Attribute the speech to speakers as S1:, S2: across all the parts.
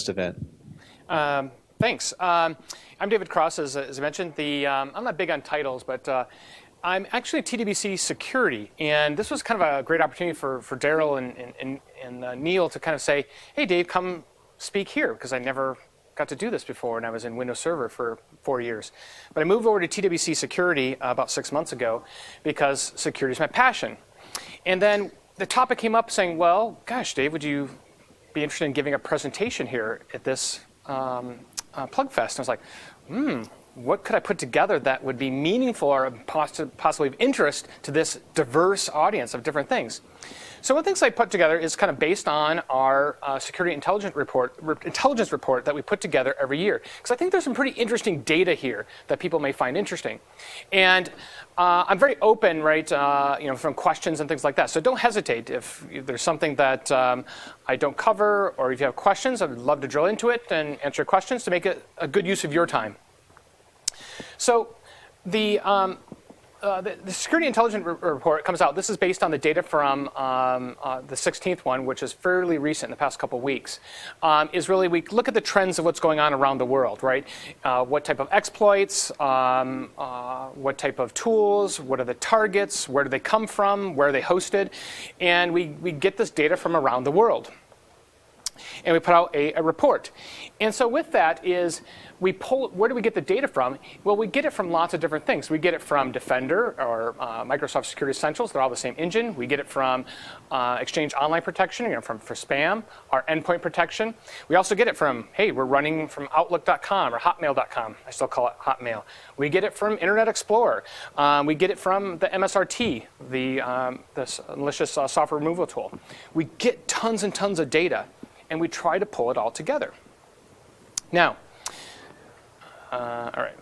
S1: Plugfest event.
S2: Thanks. I'm David Cross, as I mentioned. I'm not big on titles, but I'm actually at TWC Security, and this was kind of a great opportunity for Daryl and Neil to kind of say, hey, Dave, come speak here, because I never got to do this before, and I was in Windows Server for 4 years. But I moved over to TWC Security about 6 months ago because security is my passion. And then the topic came up saying, well, gosh, Dave, would you be interested in giving a presentation here at this Plugfest? And I was like, what could I put together that would be meaningful or possibly of interest to this diverse audience of different things? So one of the things I put together is kind of based on our security intelligence report that we put together every year. Because I think there's some pretty interesting data here that people may find interesting. And I'm very open, right, from questions and things like that. So don't hesitate if there's something that I don't cover, or if you have questions, I'd love to drill into it and answer questions to make it a good use of your time. So the Security Intelligence Report comes out. This is based on the data from the 16th one, which is fairly recent in the past couple of weeks. Is really, we look at the trends of what's going on around the world, right? What type of exploits, what type of tools, what are the targets, where do they come from, where are they hosted? And we get this data from around the world. And we put out a report. And so with that is, we pull, where do we get the data from? Well, we get it from lots of different things. We get it from Defender or Microsoft Security Essentials. They're all the same engine. We get it from Exchange Online Protection, for spam, our endpoint protection. We also get it from, hey, we're running from Outlook.com or Hotmail.com. I still call it Hotmail. We get it from Internet Explorer. We get it from the MSRT, this malicious software removal tool. We get tons and tons of data, and we try to pull it all together. Now, all right,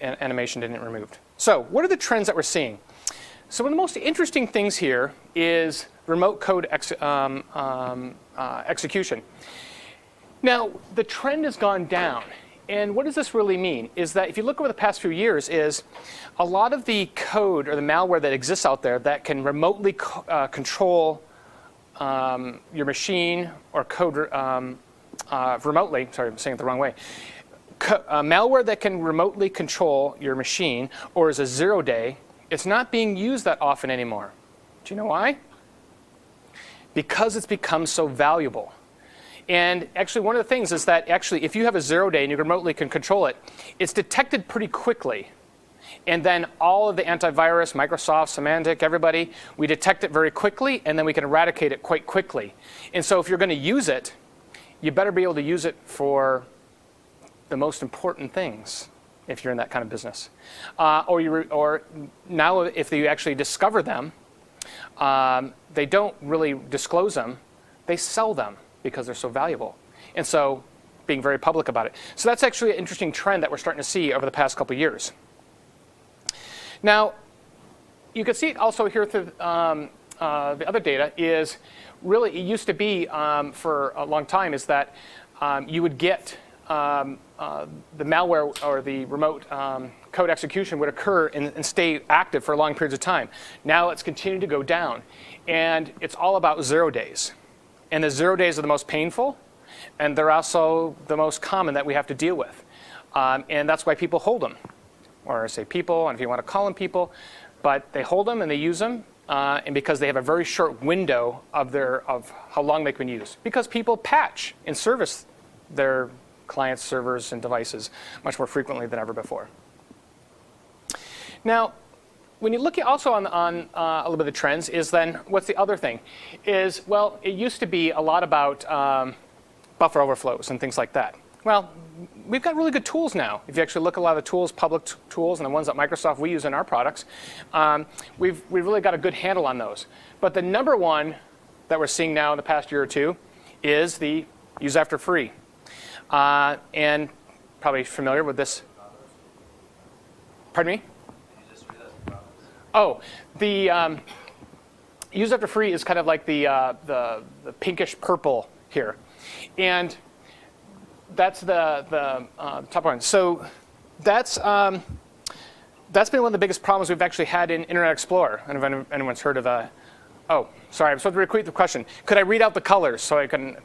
S2: animation didn't get removed. So what are the trends that we're seeing? So one of the most interesting things here is remote code execution. Now, the trend has gone down. And what does this really mean? Is that if you look over the past few years, is a lot of the code or the malware that exists out there that can remotely control your machine or code remotely, sorry, I'm saying it the wrong way. Malware that can remotely control your machine or is a 0-day, it's not being used that often anymore. Do you know why? Because it's become so valuable. And actually one of the things is that actually if you have a 0-day and you remotely can control it, it's detected pretty quickly. And then all of the antivirus, Microsoft, Symantec, everybody, we detect it very quickly, and then we can eradicate it quite quickly. And so if you're going to use it, you better be able to use it for the most important things if you're in that kind of business. Or now if you actually discover them, they don't really disclose them. They sell them because they're so valuable. And so being very public about it. So that's actually an interesting trend that we're starting to see over the past couple of years. Now, you can see it also here through the other data is really, it used to be for a long time is that you would get the malware or the remote code execution would occur and stay active for long periods of time. Now it's continued to go down. And it's all about 0 days. And the 0 days are the most painful, and they're also the most common that we have to deal with. And that's why people hold them. Or I say people, and if you want to call them people, but they hold them and they use them, and because they have a very short window of how long they can use. Because people patch and service their clients, servers, and devices much more frequently than ever before. Now, when you look at also on a little bit of the trends, is then what's the other thing? Is, well, it used to be a lot about buffer overflows and things like that. Well, we've got really good tools now. If you actually look at a lot of the tools, public tools, and the ones that Microsoft we use in our products, we've really got a good handle on those. But the number one that we're seeing now in the past year or two is the use after free. And probably familiar with this. Pardon me? Oh, the use after free is kind of like the pinkish purple here. And that's the top one. So that's been one of the biggest problems we've actually had in Internet Explorer. I don't know if anyone's heard of oh, sorry, I'm supposed to repeat the question. Could I read out the colors so I can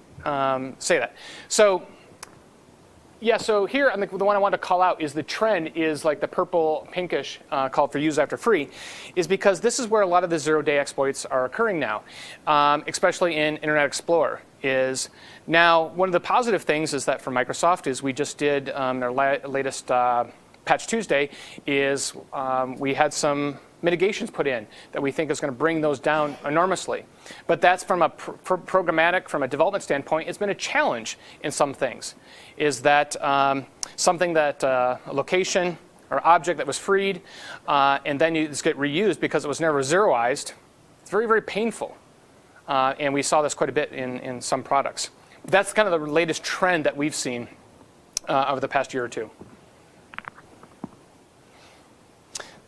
S2: say that. So yeah, so here the one I want to call out is the trend is like the purple pinkish called for use after free, is because this is where a lot of the zero-day exploits are occurring now, especially in Internet Explorer. Is now one of the positive things is that for Microsoft is we just did their latest Patch Tuesday is we had some mitigations put in that we think is going to bring those down enormously. But that's from a programmatic, from a development standpoint, it's been a challenge in some things. Is that something that a location or object that was freed and then you just get reused because it was never zeroized, it's very, very painful. And we saw this quite a bit in some products. That's kind of the latest trend that we've seen over the past year or two.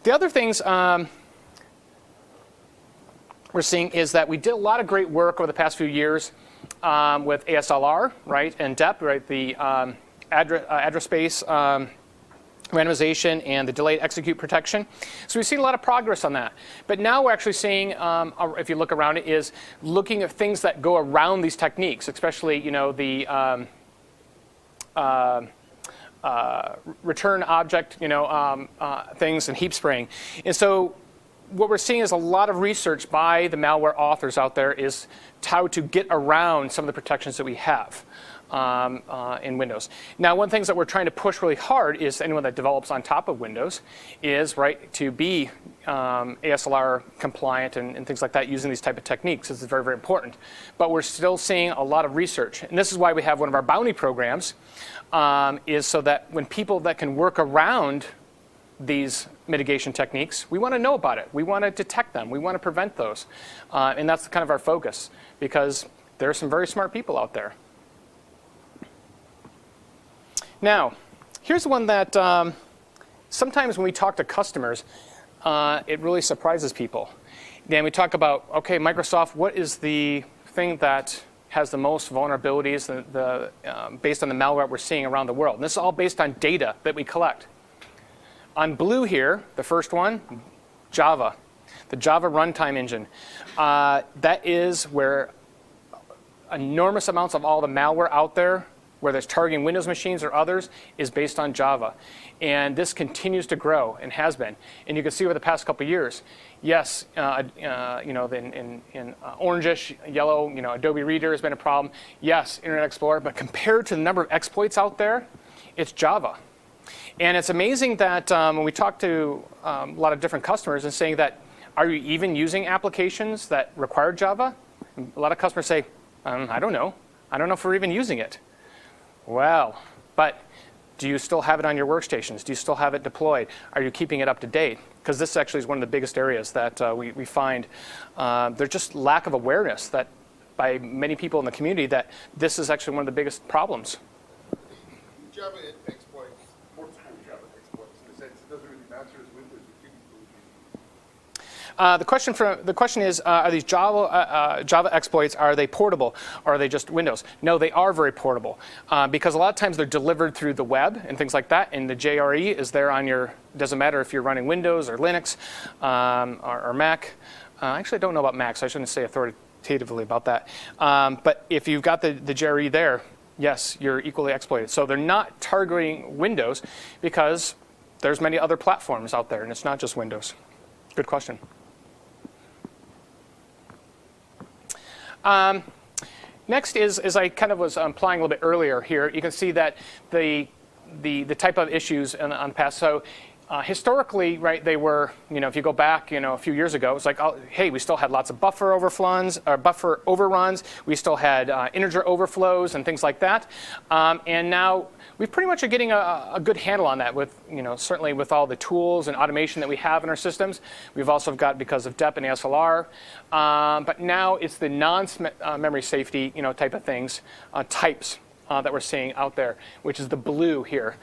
S2: The other things we're seeing is that we did a lot of great work over the past few years with ASLR, right, and DEP, right, the address space randomization and the delayed execute protection. So we've seen a lot of progress on that. But now we're actually seeing, if you look around it, is looking at things that go around these techniques, especially the return object, things and heap spraying. And so what we're seeing is a lot of research by the malware authors out there is how to get around some of the protections that we have in Windows. Now, one of the things that we're trying to push really hard is anyone that develops on top of Windows is to be ASLR compliant and things like that using these type of techniques. This is very, very important. But we're still seeing a lot of research. And this is why we have one of our bounty programs is so that when people that can work around these mitigation techniques, we want to know about it. We want to detect them. We want to prevent those. And that's kind of our focus because there are some very smart people out there. Now, here's one that sometimes when we talk to customers, it really surprises people. Then we talk about, okay, Microsoft, what is the thing that has the most vulnerabilities based on the malware we're seeing around the world? And this is all based on data that we collect. On blue here, the first one, Java, the Java runtime engine. That is where enormous amounts of all the malware out there, whether it's targeting Windows machines or others, is based on Java. And this continues to grow and has been. And you can see over the past couple of years, yes, in orangish, yellow, Adobe Reader has been a problem. Yes, Internet Explorer, but compared to the number of exploits out there, it's Java. And it's amazing that when we talk to a lot of different customers and saying that, are you even using applications that require Java? And a lot of customers say, I don't know. I don't know if we're even using it. Well, but do you still have it on your workstations? Do you still have it deployed? Are you keeping it up to date? Because this actually is one of the biggest areas that we find there's just lack of awareness that by many people in the community that this is actually one of the biggest problems.
S1: Java exploits, multiple Java exploits, in the sense it doesn't really matter as Windows
S2: The question is, are these Java exploits, are they portable or are they just Windows? No, they are very portable because a lot of times they're delivered through the web and things like that, and the JRE is there on your, doesn't matter if you're running Windows or Linux or Mac. Actually, I don't know about Mac, so I shouldn't say authoritatively about that. But if you've got the JRE there, yes, you're equally exploited. So they're not targeting Windows because there's many other platforms out there, and it's not just Windows. Good question. Next is, as I kind of was implying a little bit earlier here, you can see that the type of issues on the past. So historically, right, they were, if you go back, a few years ago, it's like, oh, hey, we still had lots of buffer overruns. We still had integer overflows and things like that. And now we pretty much are getting a good handle on that with, certainly with all the tools and automation that we have in our systems. We've also got, because of DEP and ASLR. But now it's the non-memory safety, type of things, types that we're seeing out there, which is the blue here.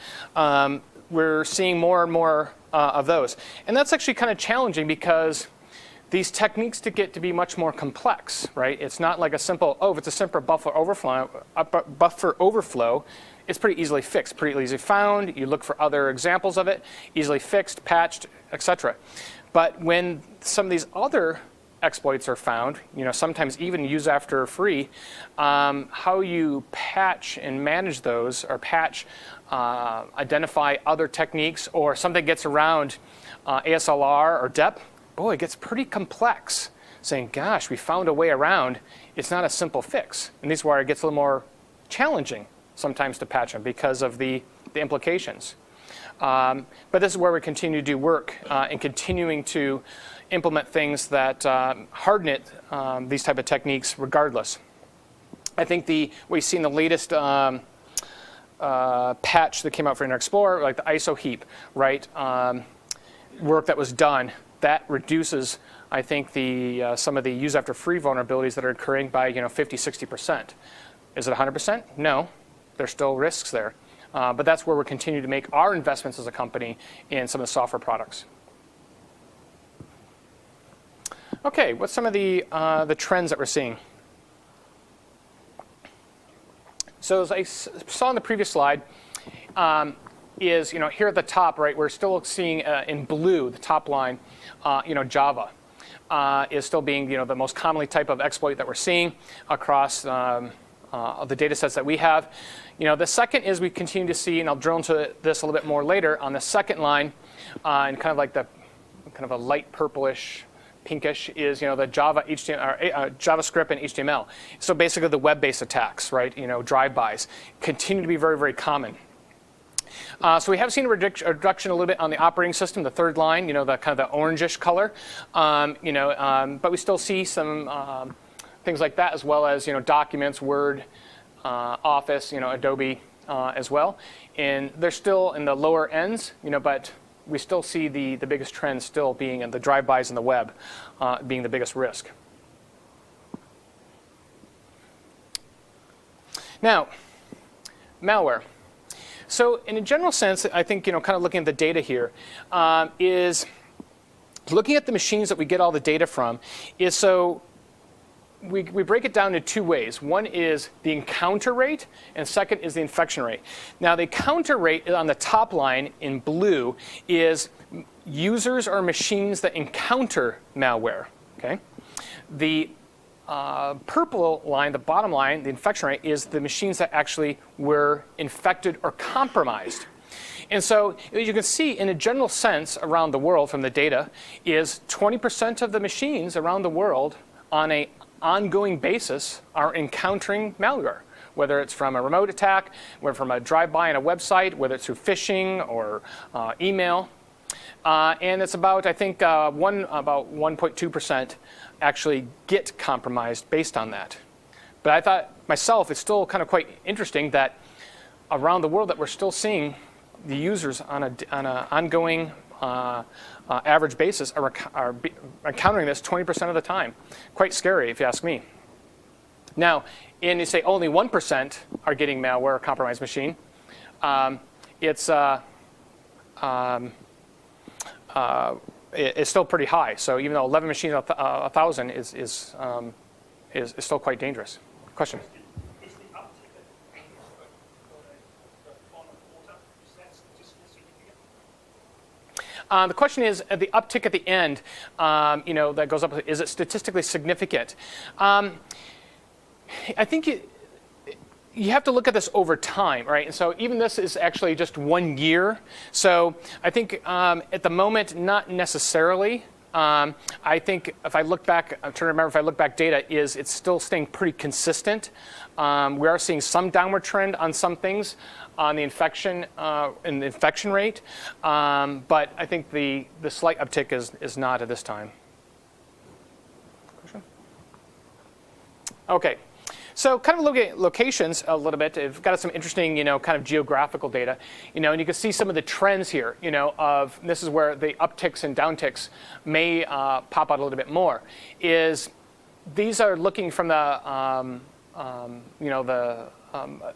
S2: We're seeing more and more of those. And that's actually kind of challenging because these techniques get to be much more complex, right? It's not like a simple, if it's a simple buffer overflow, it's pretty easily fixed, pretty easily found. You look for other examples of it, easily fixed, patched, etc. But when some of these other exploits are found, sometimes even use after free, how you patch and manage those, or patch, identify other techniques, or something gets around ASLR or DEP, boy, it gets pretty complex. Saying, gosh, we found a way around, it's not a simple fix. And this is where it gets a little more challenging sometimes to patch them because of the implications. But this is where we continue to do work in continuing to implement things that harden it, these type of techniques regardless. I think what you see in the latest patch that came out for Internet Explorer, like the ISO heap, right? Work that was done, that reduces, I think, some of the use after free vulnerabilities that are occurring by 50, 60%. Is it 100%? No, there's still risks there. But that's where we're continuing to make our investments as a company in some of the software products. Okay, what's some of the trends that we're seeing? So as I saw in the previous slide, is here at the top, right? We're still seeing in blue, the top line, Java is still being the most commonly type of exploit that we're seeing across the data sets that we have. The second is we continue to see, and I'll drill into this a little bit more later on the second line, and kind of like the kind of a light purplish, pinkish is the Java JavaScript and HTML. So basically the web-based attacks, right? Drive-bys continue to be very, very common. So we have seen a reduction a little bit on the operating system, the third line, the kind of the orangish color, but we still see some things like that, as well as documents, Word, Office, Adobe as well. And they're still in the lower ends, but we still see the biggest trend still being in the drive-bys in the web being the biggest risk. Now, malware. So in a general sense, I think, kind of looking at the data here, is looking at the machines that we get all the data from, is so we break it down in two ways. One is the encounter rate, and second is the infection rate. Now the encounter rate on the top line in blue is users or machines that encounter malware. Okay, the purple line, the bottom line, the infection rate, is the machines that actually were infected or compromised. And so you can see in a general sense around the world from the data is 20% of the machines around the world on an ongoing basis are encountering malware, whether it's from a remote attack, whether from a drive-by on a website, whether it's through phishing or email. And it's about, I think, about 1.2% actually get compromised based on that. But I thought myself, it's still kind of quite interesting that around the world that we're still seeing the users on an ongoing average basis are encountering this 20% of the time. Quite scary, if you ask me. Now, and you say only 1% are getting malware or compromised machine. It's still pretty high. So even though 11 machines out of 1,000 is still quite dangerous. Question?
S3: Is the uptick on a quarter, is that statistically significant?
S2: The question is, the uptick at the end, that goes up, is it statistically significant? I think you have to look at this over time, right? And so even this is actually just 1 year. So I think at the moment, not necessarily. I think if I look back, I'm trying to remember if I look back data, it's still staying pretty consistent. We are seeing some downward trend on some things on the infection and the infection rate, but I think the slight uptick is not at this time. Question? Okay. So kind of looking at locations a little bit, I've got some interesting, kind of geographical data, and you can see some of the trends here, of this is where the upticks and downticks may pop out a little bit more. Is these are looking from the,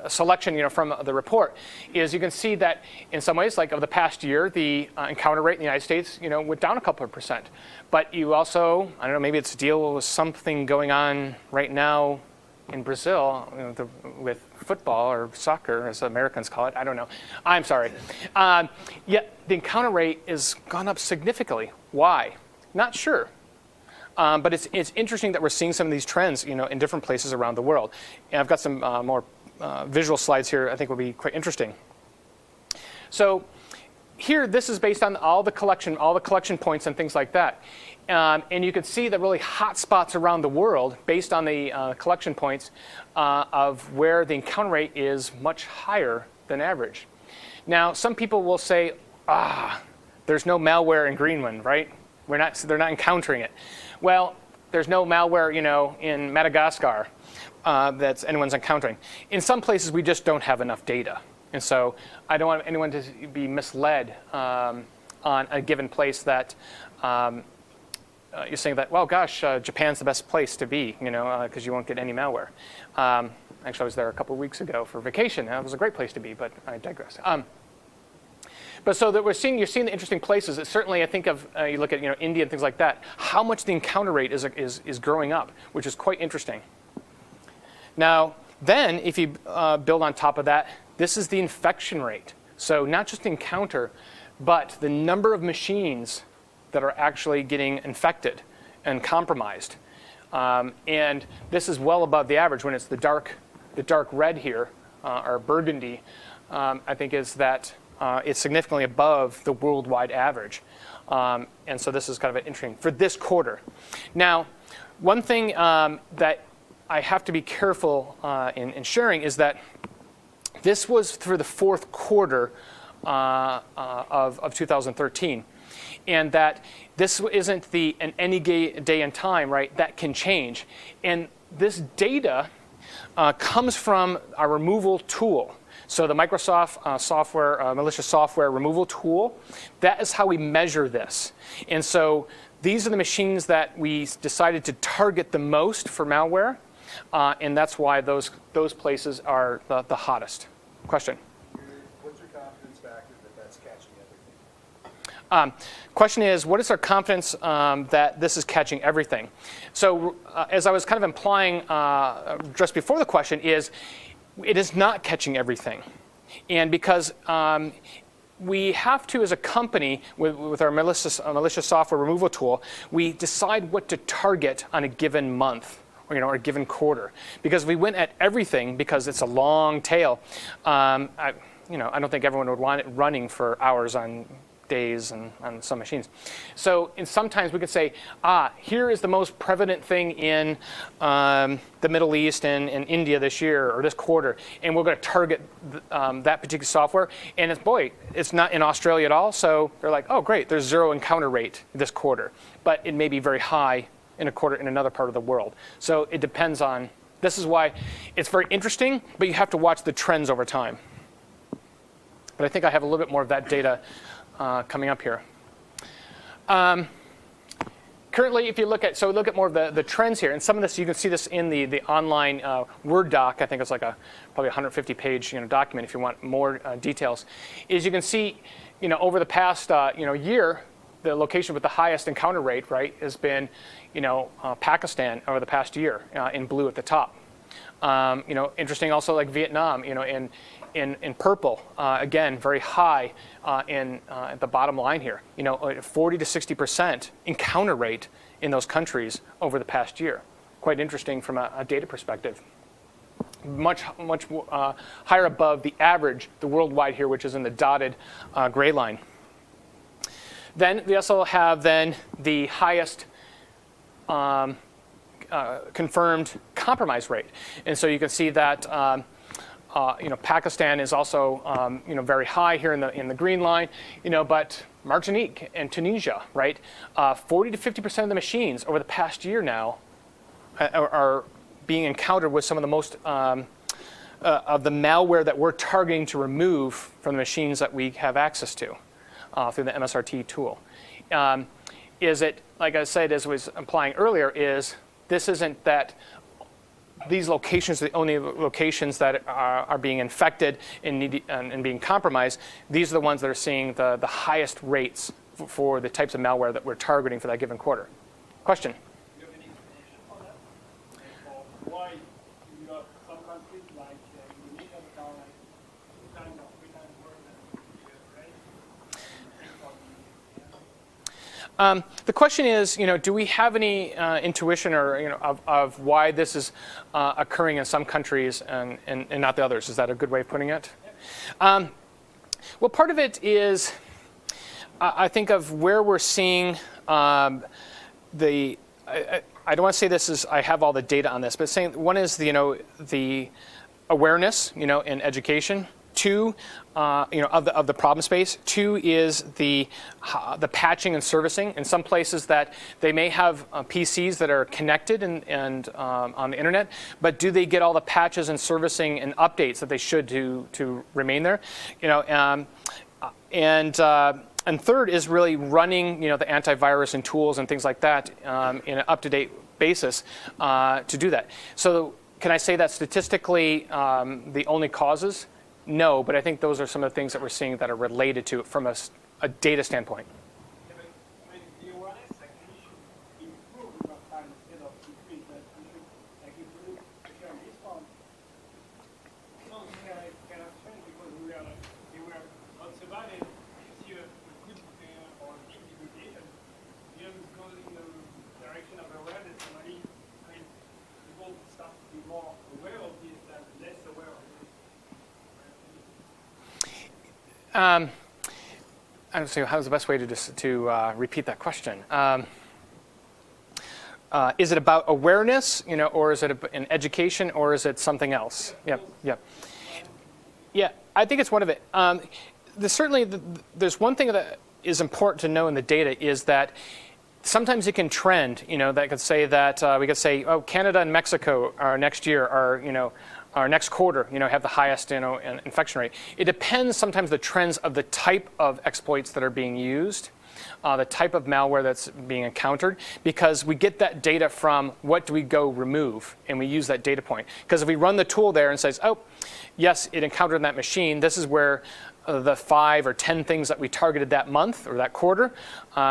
S2: selection, from the report. Is you can see that in some ways, like over the past year, the encounter rate in the United States, went down a couple of %. But you also, I don't know, maybe it's a deal with something going on right now in Brazil, with football or soccer, as Americans call it. I don't know. I'm sorry. Yet the encounter rate has gone up significantly. Why? Not sure. But it's interesting that we're seeing some of these trends, in different places around the world. And I've got some more visual slides here I think will be quite interesting. So here, this is based on all the collection points and things like that. And you can see the really hot spots around the world based on the collection points of where the encounter rate is much higher than average. Now, some people will say, there's no malware in Greenland, right? They're not encountering it. Well, there's no malware, in Madagascar that anyone's encountering. In some places, we just don't have enough data. And so I don't want anyone to be misled on a given place that you're saying that, well, gosh, Japan's the best place to be, because you won't get any malware. Actually, I was there a couple of weeks ago for vacation. It was a great place to be, but I digress. But so that you're seeing the interesting places. It's certainly, I think of you look at India and things like that. How much the encounter rate is growing up, which is quite interesting. Now, then if you build on top of that, this is the infection rate. So not just the encounter, but the number of machines that are actually getting infected and compromised. And this is well above the average when it's the dark red here, or burgundy, I think is that it's significantly above the worldwide average. And so this is kind of interesting for this quarter. Now, one thing that I have to be careful in sharing is that this was for the fourth quarter of 2013. And that this isn't an any day and time, right? That can change. And this data comes from our removal tool. So the Microsoft malicious software removal tool, that is how we measure this. And so these are the machines that we decided to target the most for malware. And that's why those places are the hottest. Question?
S1: What's your confidence factor that that's catching everything?
S2: Question is, what is our confidence that this is catching everything? So as I was kind of implying just before the question is, it is not catching everything. And because we have to, as a company, with our malicious software removal tool, we decide what to target on a given month. Or a given quarter. Because if we went at everything, because it's a long tail, I don't think everyone would want it running for hours on days and on some machines. So sometimes we could say, here is the most prevalent thing in the Middle East and in India this year or this quarter, and we're going to target that particular software. And it's not in Australia at all, so they're like, oh, great, there's 0 encounter rate this quarter. But it may be very high in a quarter in another part of the world. So it depends on, this is why it's very interesting, but you have to watch the trends over time. But I think I have a little bit more of that data coming up here. Currently, if you look at more of the trends here, and some of this, you can see this in the online Word doc. I think it's like probably 150-page document if you want more details. Is you can see, over the past year, the location with the highest encounter rate, right, has been, Pakistan over the past year, in blue at the top. Interesting also like Vietnam, in purple, again, very high at the bottom line here. 40 to 60% encounter rate in those countries over the past year. Quite interesting from a data perspective. Much higher above the average, the worldwide here, which is in the dotted gray line. Then we also have the highest confirmed compromise rate, and so you can see that Pakistan is also very high here in the green line, but Martinique and Tunisia, right, 40 to 50% of the machines over the past year now are being encountered with some of the most of the malware that we're targeting to remove from the machines that we have access to. Through the MSRT tool. Is it, like I said, as I was implying earlier, this isn't that these locations are the only locations that are being infected and being compromised. These are the ones that are seeing the highest rates for the types of malware that we're targeting for that given quarter. Question?
S3: Do you have any explanation for that? Or why you got some countries like Indonesia that are like 2 times or 3 times worse than India, right?
S2: The question is, do we have any intuition or of why this is occurring in some countries and not the others? Is that a good way of putting it? Well, part of it is, I think of where we're seeing the. I don't want to say this is. I have all the data on this, but saying one is the awareness, in education. Two, of the problem space. Two is the patching and servicing. In some places that they may have PCs that are connected and on the internet, but do they get all the patches and servicing and updates that they should to remain there? And third is really running the antivirus and tools and things like that in an up-to-date basis to do that. So can I say that statistically the only causes? No, but I think those are some of the things that we're seeing that are related to it from a data standpoint.
S3: Yeah, but, the awareness actually should improve over time instead of decrease. But like if you look on this one, something kind of strange because they were not surviving. You see a good or deep degradation. Here it goes in the direction of awareness. People start to be more aware of this than less aware of this.
S2: I don't see how's the best way to repeat that question. Is it about awareness, or is it an education, or is it something else? Yeah. I think it's one of it. There's one thing that is important to know in the data is that sometimes it can trend. That could say that we could say, oh, Canada and Mexico are next year are our next quarter, have the highest, infection rate. It depends sometimes the trends of the type of exploits that are being used, the type of malware that's being encountered, because we get that data from what do we go remove, and we use that data point. Because if we run the tool there and says, oh, yes, it encountered that machine, this is where the 5 or 10 things that we targeted that month or that quarter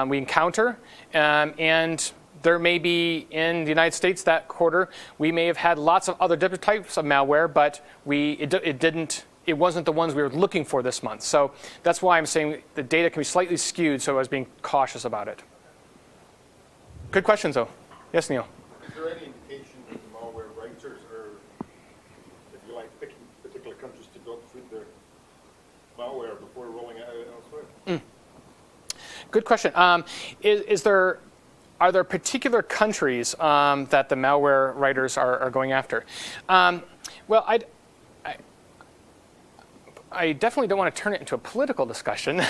S2: we encounter, and there may be, in the United States that quarter, we may have had lots of other different types of malware, but it wasn't the ones we were looking for this month. So that's why I'm saying the data can be slightly skewed, so I was being cautious about it. Good questions, though. Yes, Neil?
S1: Is there any indication that the malware writers are, if you like, picking particular countries to dog food their malware before rolling it out elsewhere?
S2: Good question. Are there particular countries that the malware writers are going after? Well, I definitely don't want to turn it into a political discussion.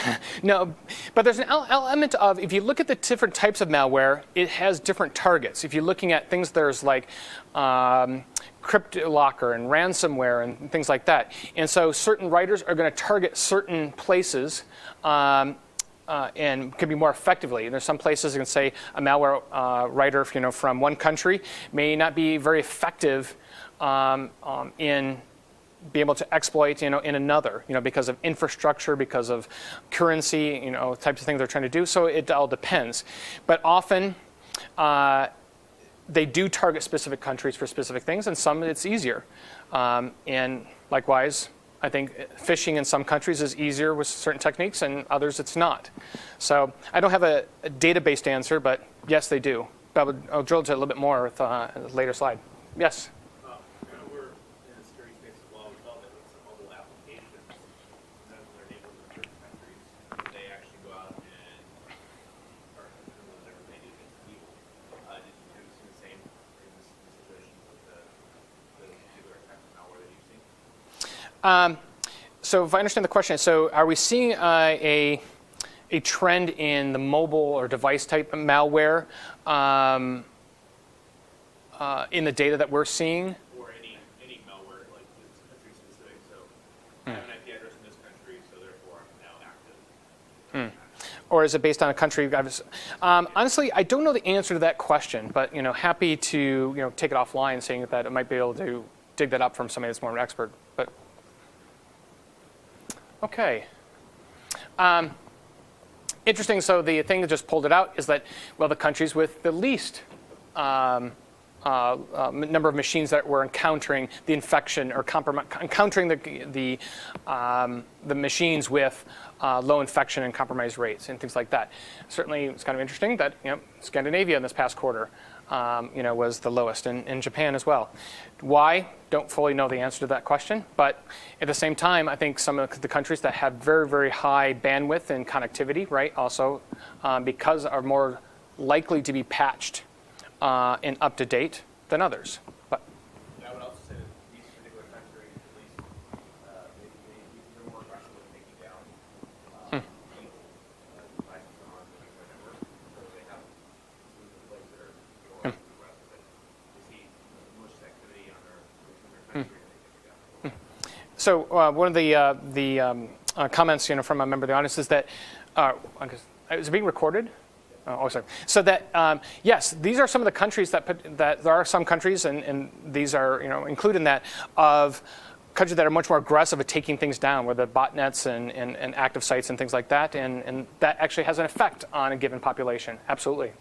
S2: No, but there's an element of, if you look at the different types of malware, it has different targets. If you're looking at things, there's like CryptoLocker and ransomware and things like that. And so certain writers are going to target certain places and can be more effectively. And there's some places you can say a malware writer, from one country may not be very effective in being able to exploit, in another, because of infrastructure, because of currency, types of things they're trying to do. So it all depends. But often they do target specific countries for specific things, and some it's easier. And likewise, I think phishing in some countries is easier with certain techniques, and others it's not. So I don't have a data-based answer, but yes, they do. But I'll drill into it a little bit more with a later slide. Yes?
S4: We're in the security space as well. We developed it with some mobile applications that are enabled in certain countries. They actually go out and start doing whatever they do against people. Did you see the same in this situation with the particular type of malware that you've seen?
S2: So if I understand the question, so are we seeing a trend in the mobile or device type of malware in the data that we're seeing?
S4: Or any malware, like it's country specific, so I have an IP address in this country, so therefore I'm now active.
S2: Or is it based on a country? Honestly, I don't know the answer to that question, but happy to take it offline, saying that I might be able to dig that up from somebody that's more an expert. But okay. Interesting. So the thing that just pulled it out is that, well, the countries with the least number of machines that were encountering the infection or encountering the machines with low infection and compromised rates and things like that. Certainly, it's kind of interesting that Scandinavia in this past quarter was the lowest, and Japan as well. Why? Don't fully know the answer to that question, but at the same time, I think some of the countries that have very, very high bandwidth and connectivity, right, also because are more likely to be patched and up to date than others. But
S4: I would also say that these particular countries, at least, they're more aggressive with taking down devices on their network, so they have solutions in place that are more aggressive. They see malicious activity on their country and they take it down.
S2: so one of the comments from a member of the audience is that is it being recorded? Oh, sorry. So that yes, these are some of the countries that there are some countries, and these are included in that, of countries that are much more aggressive at taking things down, where the botnets and active sites and things like that, and that actually has an effect on a given population. Absolutely.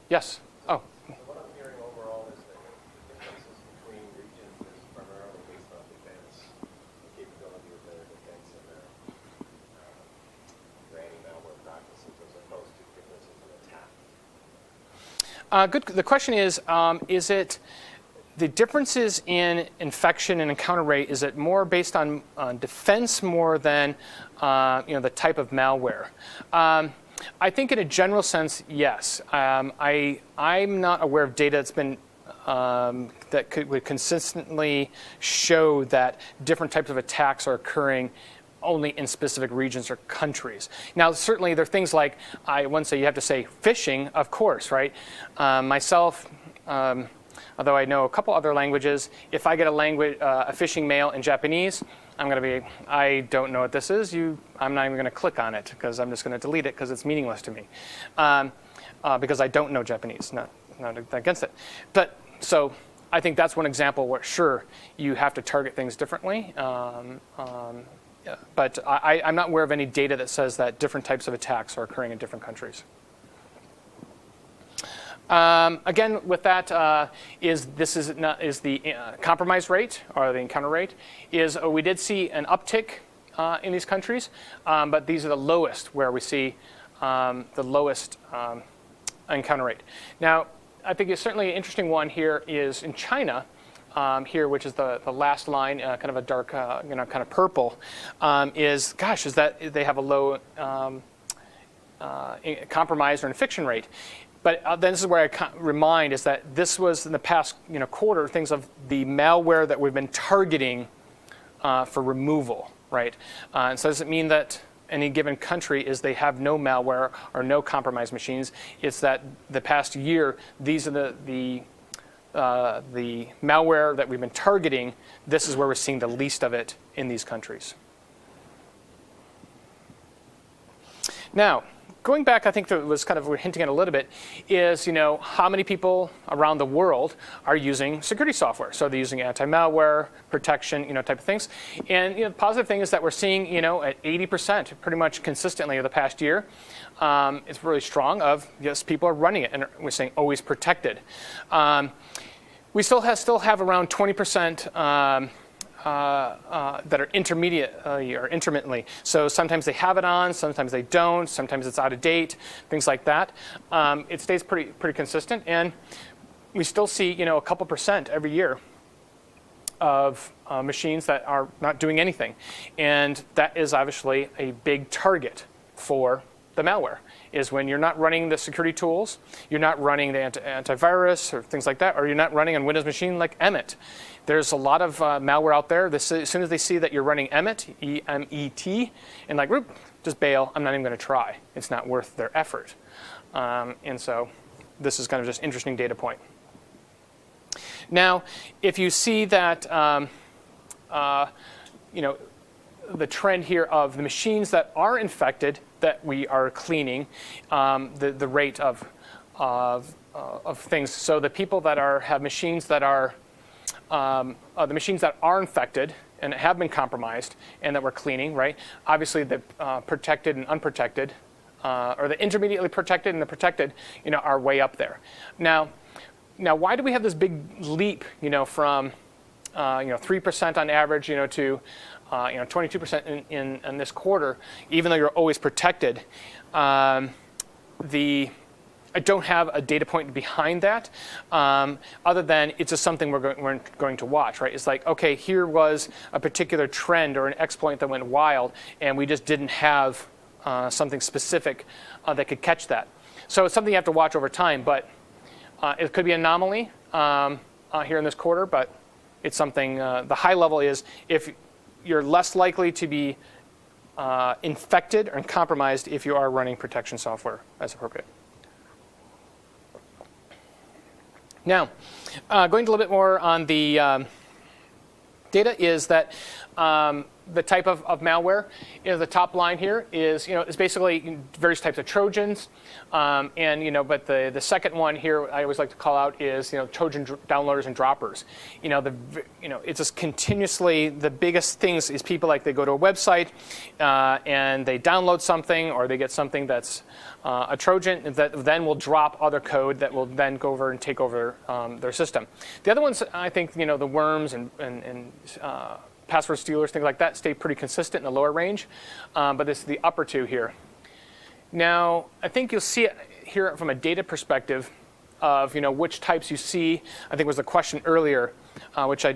S2: Yes. Oh.
S5: So what I'm hearing overall is that the differences between regions is primarily based on defense, the capability of their defense and their anti-malware practices, as opposed to differences in attack.
S2: Good. The question is it the differences in infection and encounter rate? Is it more based on defense more than the type of malware? I think in a general sense, yes. I'm not aware of data that's been would consistently show that different types of attacks are occurring only in specific regions or countries. Now, certainly there are things like, I wouldn't say you have to say phishing, of course, right? Myself, although I know a couple other languages, if I get a phishing mail in Japanese, I'm going to be, I don't know what this is. I'm not even going to click on it because I'm just going to delete it because it's meaningless to me, because I don't know Japanese. Not against it, but so I think that's one example where sure you have to target things differently. But I'm not aware of any data that says that different types of attacks are occurring in different countries. Again, with that, is the compromise rate or the encounter rate is we did see an uptick in these countries, but these are the lowest where we see the lowest encounter rate. Now, I think it's certainly an interesting one here is in China. Here, which is the last line, kind of a dark, kind of purple, is that they have a low compromise or infection rate. But then this is where I remind is that this was in the past quarter things of the malware that we've been targeting for removal, right? And so does it mean that any given country is they have no malware or no compromised machines? It's that the past year these are the malware that we've been targeting. This is where we're seeing the least of it in these countries. Now, going back, I think that was kind of we're hinting at a little bit is how many people around the world are using security software. So they're using anti-malware protection, type of things. And the positive thing is that we're seeing at 80% pretty much consistently over the past year. It's really strong of yes, people are running it, and we're saying always protected. We still have around 20% that are intermediately or intermittently. So sometimes they have it on, sometimes they don't, sometimes it's out of date, things like that. It stays pretty consistent, and we still see a couple percent every year of machines that are not doing anything, and that is obviously a big target for the malware. Is when you're not running the security tools, you're not running the antivirus or things like that, or you're not running on Windows machine like Emmet. There's a lot of malware out there. As soon as they see that you're running Emmet, E-M-E-T, and like, just bail. I'm not even going to try. It's not worth their effort. And so this is kind of just interesting data point. Now, if you see that, the trend here of the machines that are infected that we are cleaning, the rate of things. So the people that have machines that are the machines that are infected and have been compromised and that we're cleaning, right? Obviously, the protected and unprotected or the intermediately protected and the protected, are way up there. Now, why do we have this big leap, from 3% on average, to 22% in this quarter, even though you're always protected? I don't have a data point behind that, other than it's just something we're going to watch, right? It's like, okay, here was a particular trend or an exploit that went wild, and we just didn't have something specific that could catch that. So it's something you have to watch over time, but it could be an anomaly here in this quarter, but it's something, the high level is if you're less likely to be infected or compromised if you are running protection software as appropriate. Now, going a little bit more on the data is that the type of malware, the top line here is, is basically various types of Trojans, and but the second one here I always like to call out is Trojan downloaders and droppers. It's just continuously the biggest things is people they go to a website and they download something or they get something that's a Trojan that then will drop other code that will then go over and take over their system. The other ones, I think, the worms and password stealers, things like that, stay pretty consistent in the lower range. But this is the upper two here. Now, I think you'll see it here from a data perspective of which types you see. I think was the question earlier, which I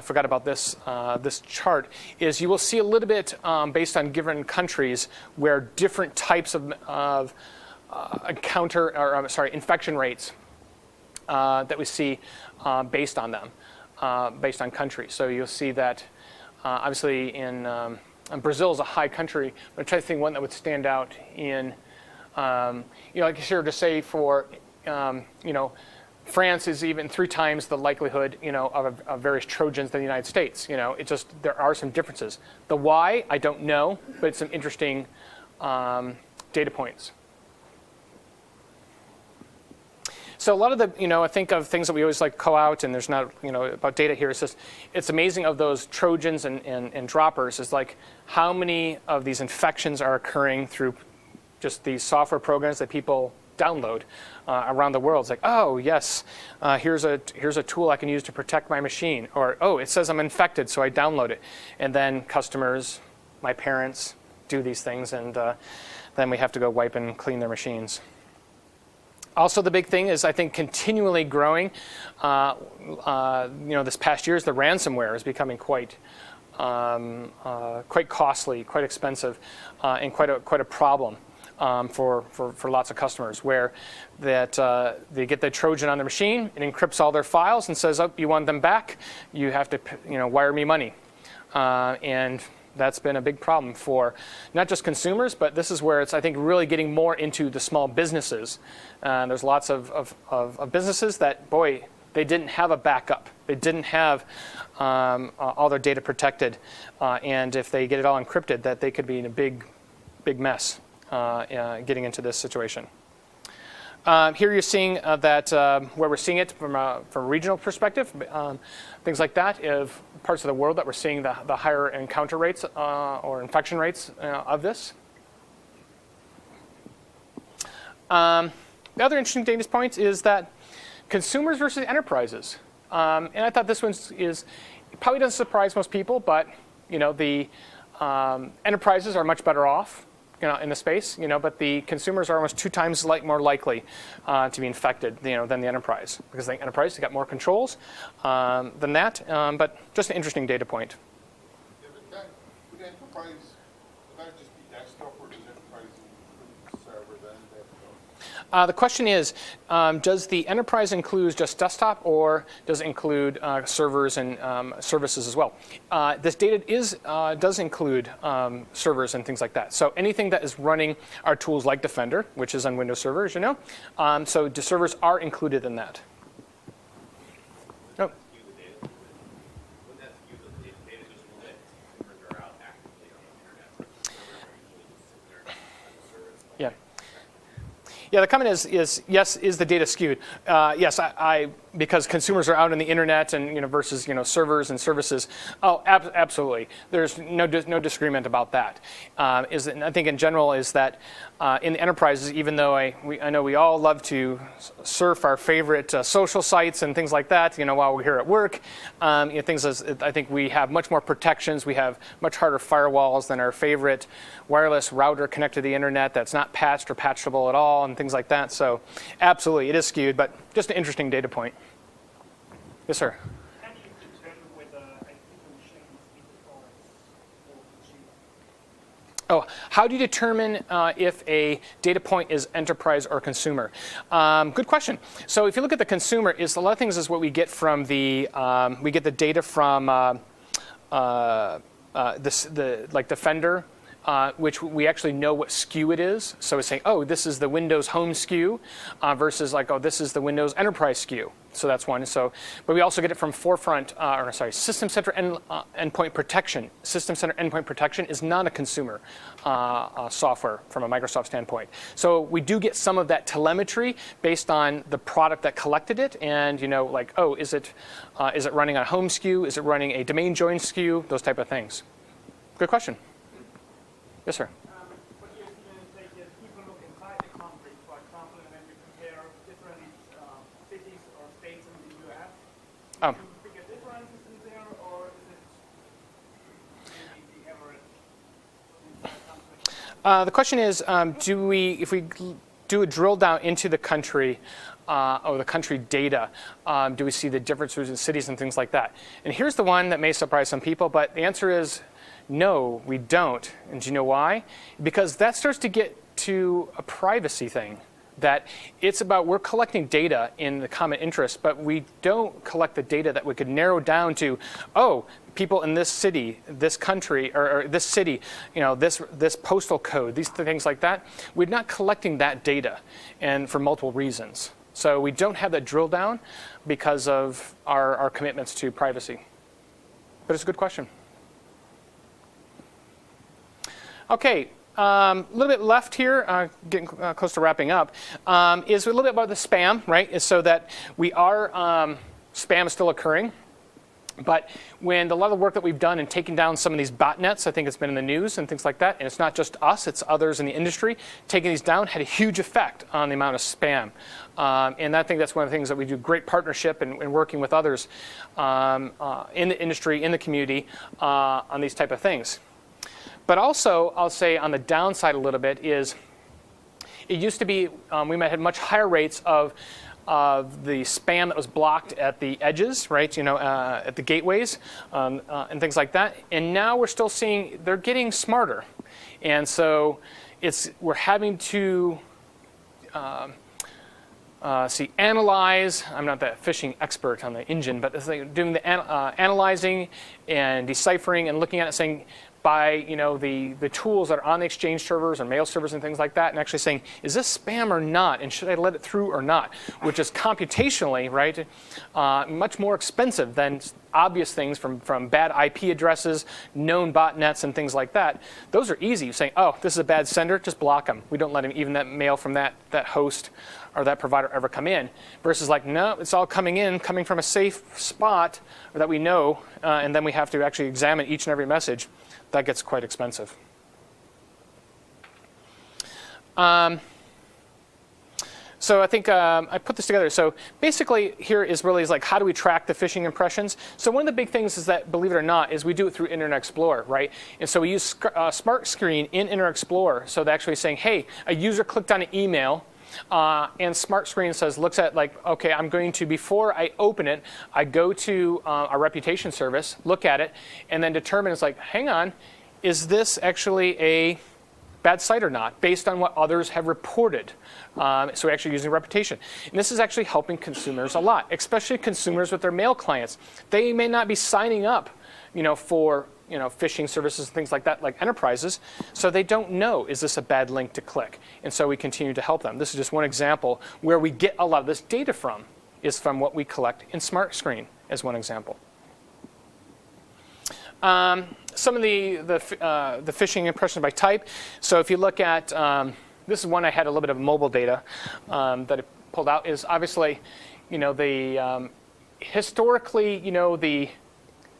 S2: forgot about this this chart, is you will see a little bit based on given countries where different types of infection rates that we see based on them, based on country. So you'll see that obviously in Brazil is a high country, but I'm trying to think one that would stand out in, like here to say for, France is even 3 times the likelihood, of various Trojans than the United States. It just, there are some differences. The why, I don't know, but it's some interesting data points. So a lot of the, I think of things that we always like to call out, and there's not, about data here, it's just, it's amazing of those Trojans and droppers is like how many of these infections are occurring through just these software programs that people download around the world. It's like, oh yes, here's a tool I can use to protect my machine, or oh, it says I'm infected, so I download it, and then customers, my parents, do these things, and then we have to go wipe and clean their machines. Also, the big thing is, I think, continually growing. This past year, the ransomware is becoming quite costly, quite expensive, and quite a problem for lots of customers. Where that they get the Trojan on their machine, it encrypts all their files, and says, "Oh, you want them back? You have to, wire me money," and that's been a big problem for not just consumers, but this is where it's, I think, really getting more into the small businesses. There's lots of businesses that, boy, they didn't have a backup. They didn't have all their data protected. And if they get it all encrypted, that they could be in a big mess getting into this situation. Here you're seeing that where we're seeing it from a regional perspective, things like that, of parts of the world that we're seeing the higher encounter rates or infection rates of this. The other interesting data points is that consumers versus enterprises. And I thought this one probably doesn't surprise most people, but the enterprises are much better off in the space, but the consumers are almost 2 times more likely to be infected, than the enterprise, because the enterprise has got more controls than that. But just an interesting data point.
S1: Yeah, but would enterprise, would that just be desktop, or does enterprise include server then desktop?
S2: The question is, does the enterprise include just desktop, or does it include servers and services as well? This data does include servers and things like that. So anything that is running our tools like Defender, which is on Windows Server, as you know. So the servers are included in that. Oh. Yeah. Yeah, the comment is yes, is the data skewed? Yes, I because consumers are out on the internet and versus servers and services. Oh, absolutely. There's no disagreement about that. I think in general is that in the enterprises, even though I know we all love to surf our favorite social sites and things like that, while we're here at work, things as I think we have much more protections. We have much harder firewalls than our favorite wireless router connected to the internet that's not patched or patchable at all, and things like that. So, absolutely, it is skewed, but just an interesting data point. Yes, sir.
S3: How do you determine whether a given machine is enterprise or consumer?
S2: Oh, how do you determine if a data point is enterprise or consumer? Good question. So if you look at the consumer, a lot of things is what we get from we get the data from like Defender, which we actually know what SKU it is. So it's saying, oh, this is the Windows Home SKU versus like, oh, this is the Windows Enterprise SKU. So that's one. So, but we also get it from System Center Endpoint Protection. System Center Endpoint Protection is not a consumer software from a Microsoft standpoint. So we do get some of that telemetry based on the product that collected it, and like, oh, is it running on Home SKU? Is it running a domain join SKU? Those type of things. Good question. Yes, sir.
S3: What you're doing is like people look inside the country, for example, and then we compare different cities or states in the U.S.
S2: Oh.
S3: Do you figure differences in there, or is it maybe the average inside country?
S2: The question is, if we do a drill down into the country, or the country data, do we see the differences in cities and things like that? And here's the one that may surprise some people, but the answer is no, we don't. And do you know why? Because that starts to get to a privacy thing. That it's about, we're collecting data in the common interest, but we don't collect the data that we could narrow down to, oh, people in this city, this country, or this city, this postal code, these things like that. We're not collecting that data, and for multiple reasons. So we don't have that drill down because of our commitments to privacy. But it's a good question. Okay. A little bit left here, getting close to wrapping up, is a little bit about the spam, right? Is so that we are, spam is still occurring. But when a lot of the work that we've done in taking down some of these botnets, I think it's been in the news and things like that, and it's not just us, it's others in the industry, taking these down had a huge effect on the amount of spam. And I think that's one of the things that we do great partnership and working with others in the industry, in the community, on these type of things. But also, I'll say on the downside a little bit is, it used to be, we might have much higher rates of the spam that was blocked at the edges, right? At the gateways and things like that. And now we're still seeing they're getting smarter, and so we're having to analyze. I'm not that phishing expert on the engine, but it's like doing the analyzing and deciphering and looking at it, saying, by the tools that are on the Exchange servers or mail servers and things like that, and actually saying, is this spam or not, and should I let it through or not, which is computationally, right, much more expensive than obvious things from bad IP addresses, known botnets, and things like that. Those are easy. You're saying, oh, this is a bad sender, just block them. We don't let even that mail from that host or that provider ever come in. Versus like, no, it's all coming from a safe spot that we know, and then we have to actually examine each and every message. That gets quite expensive. So I think I put this together. So basically here is like, how do we track the phishing impressions? So one of the big things is that, believe it or not, is we do it through Internet Explorer, right? And so we use Smart Screen in Internet Explorer. So they're actually saying, hey, a user clicked on an email, and Smart Screen looks at like, okay, I'm going to, before I open it, I go to our reputation service, look at it, and then determine, it's like, hang on, is this actually a bad site or not, based on what others have reported. So we're actually using reputation. And this is actually helping consumers a lot, especially consumers with their mail clients. They may not be signing up, for phishing services and things like that, like enterprises, so they don't know, is this a bad link to click? And so we continue to help them. This is just one example where we get a lot of this data from, is from what we collect in Smart Screen, as one example. Some of the phishing impressions by type. So if you look at, this is one I had a little bit of mobile data that I pulled out, is obviously, historically,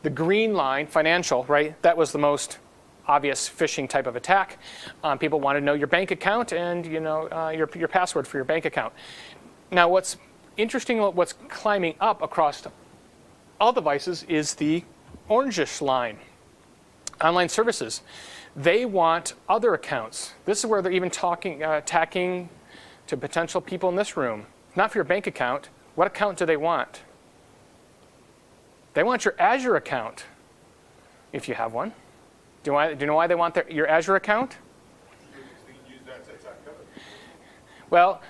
S2: the green line, financial, right? That was the most obvious phishing type of attack. People want to know your bank account and your password for your bank account. Now, what's interesting, what's climbing up across all devices is the orangish line, online services. They want other accounts. This is where they're even attacking to potential people in this room. Not for your bank account. What account do they want? They want your Azure account, if you have one. Do you know why they want your Azure account? Well,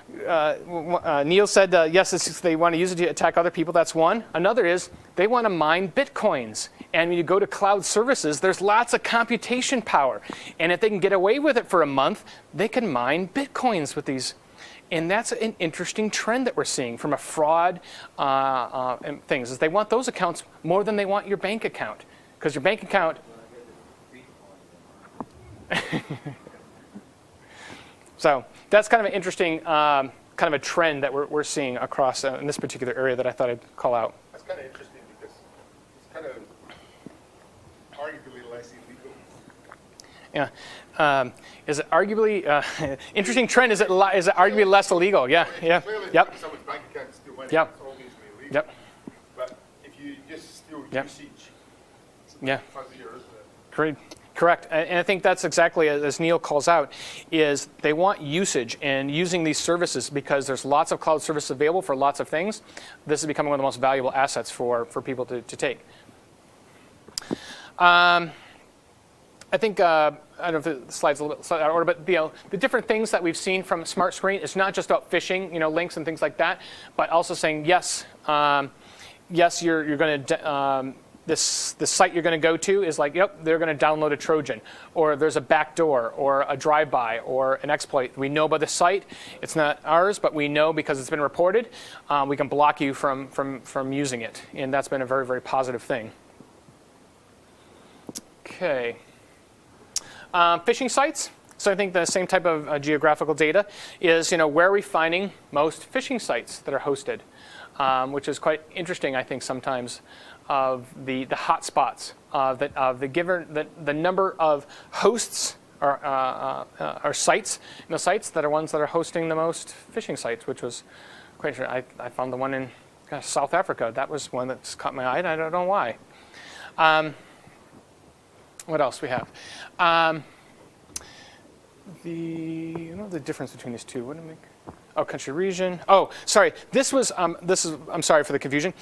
S2: Neil said, yes, they want to use it to attack other people. That's one. Another is they want to mine Bitcoins. And when you go to cloud services, there's lots of computation power. And if they can get away with it for a month, they can mine Bitcoins with these. And that's an interesting trend that we're seeing from a fraud and things. Is they want those accounts more than they want your bank account. Because your bank account... So that's kind of an interesting kind of a trend that we're seeing across in this particular area that I thought I'd call out.
S1: That's kind of interesting because it's kind of arguably less illegal.
S2: Yeah. Is it arguably interesting trend? Is it arguably less illegal? Yeah. Yeah.
S1: Clearly,
S2: Yep.
S1: someone's bank account is still money.
S2: Yep.
S1: It's obviously illegal.
S2: Yep.
S1: But if you just steal
S2: Yep.
S1: usage, it's a
S2: Yeah.
S1: bit fuzzier, isn't it?
S2: Great. Correct. And I think that's exactly, as Neil calls out, is they want usage and using these services because there's lots of cloud services available for lots of things. This is becoming one of the most valuable assets for people to take. I think, I don't know if the slide's a little bit slightly out of order, but the different things that we've seen from Smart Screen, it's not just about phishing, links and things like that, but also saying, yes, yes, you're going to, the site you're going to go to is like, yep, they're going to download a Trojan, or there's a backdoor, or a drive-by, or an exploit. We know about the site. It's not ours, but we know because it's been reported. We can block you from using it, and that's been a very, very positive thing. Okay. Phishing sites. So I think the same type of geographical data is, where are we finding most phishing sites that are hosted, which is quite interesting, I think, sometimes. Of the hot spots of the number of hosts or sites, sites that are ones that are hosting the most phishing sites, which was quite interesting. I found the one in South Africa. That was one that's caught my eye, and I don't know why. What else we have? The difference between these two. What did I make? Oh, country region. Oh, sorry. This is. I'm sorry for the confusion.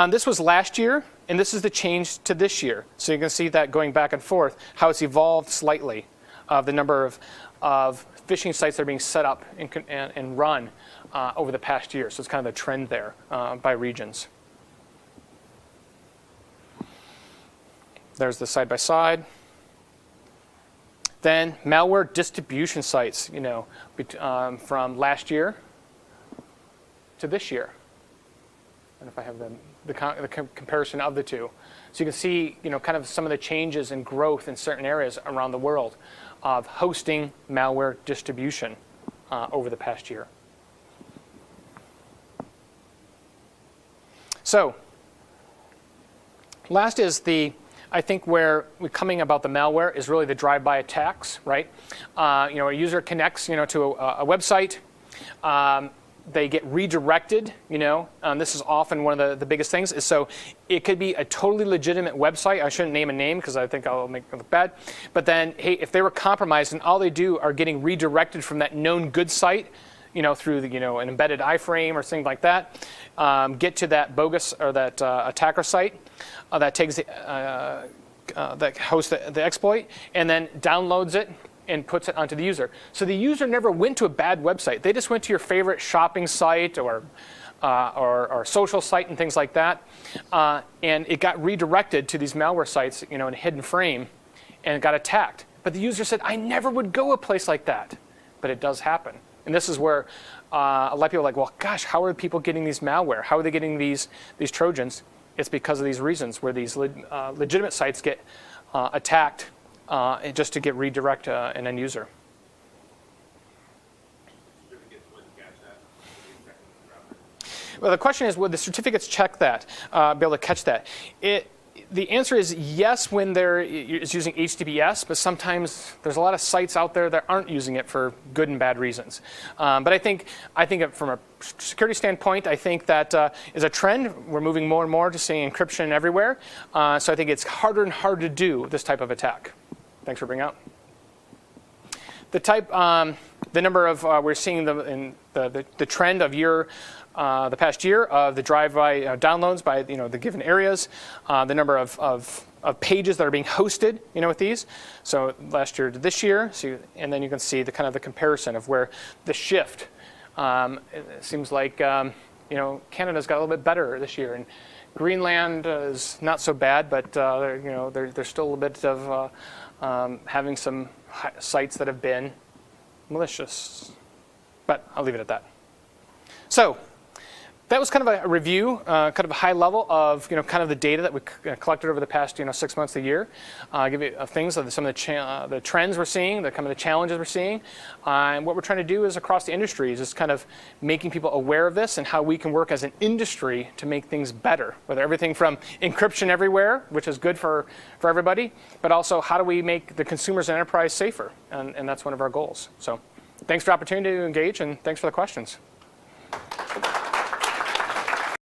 S2: This was last year, and this is the change to this year. So you can see that going back and forth, how it's evolved slightly, the number of phishing sites that are being set up and run over the past year. So it's kind of a trend there by regions. There's the side by side. Then malware distribution sites, from last year to this year. And if I have the comparison of the two. So you can see, kind of some of the changes in growth in certain areas around the world of hosting malware distribution over the past year. So last is I think where we're coming about the malware is really the drive-by attacks, right? A user connects, to a website. They get redirected, this is often one of the biggest things. Is so it could be a totally legitimate website. I shouldn't name a name because I think I'll make it look bad. But then, hey, if they were compromised and all they do are getting redirected from that known good site, through an embedded iframe or things like that, get to that bogus or that attacker site that takes that hosts the exploit and then downloads it and puts it onto the user. So the user never went to a bad website. They just went to your favorite shopping site or social site and things like that, and it got redirected to these malware sites, in a hidden frame, and it got attacked. But the user said, "I never would go a place like that," but it does happen. And this is where a lot of people are like, well, gosh, how are people getting these malware? How are they getting these Trojans? It's because of these reasons where these legitimate sites get attacked just to get redirect an end user. Well, the question is, would the certificates check that, be able to catch that? The answer is yes when it's using HTTPS, but sometimes there's a lot of sites out there that aren't using it for good and bad reasons. But I think from a security standpoint, I think that is a trend. We're moving more and more to seeing encryption everywhere. So I think it's harder and harder to do this type of attack. Thanks for bringing up. The number of we're seeing the trend of the past year of the drive-by downloads by the given areas, the number of pages that are being hosted with these. So last year to this year, and then you can see the kind of the comparison of where the shift. It seems like Canada's got a little bit better this year, and Greenland is not so bad, but there's still a little bit of having some sites that have been malicious. But I'll leave it at that. So that was kind of a review, kind of a high level of kind of the data that we collected over the past 6 months, a year. Give you things of some of the trends we're seeing, the kind of the challenges we're seeing, and what we're trying to do is across the industry is just kind of making people aware of this and how we can work as an industry to make things better. Whether everything from encryption everywhere, which is good for everybody, but also how do we make the consumers and enterprise safer, and that's one of our goals. So thanks for the opportunity to engage, and thanks for the questions.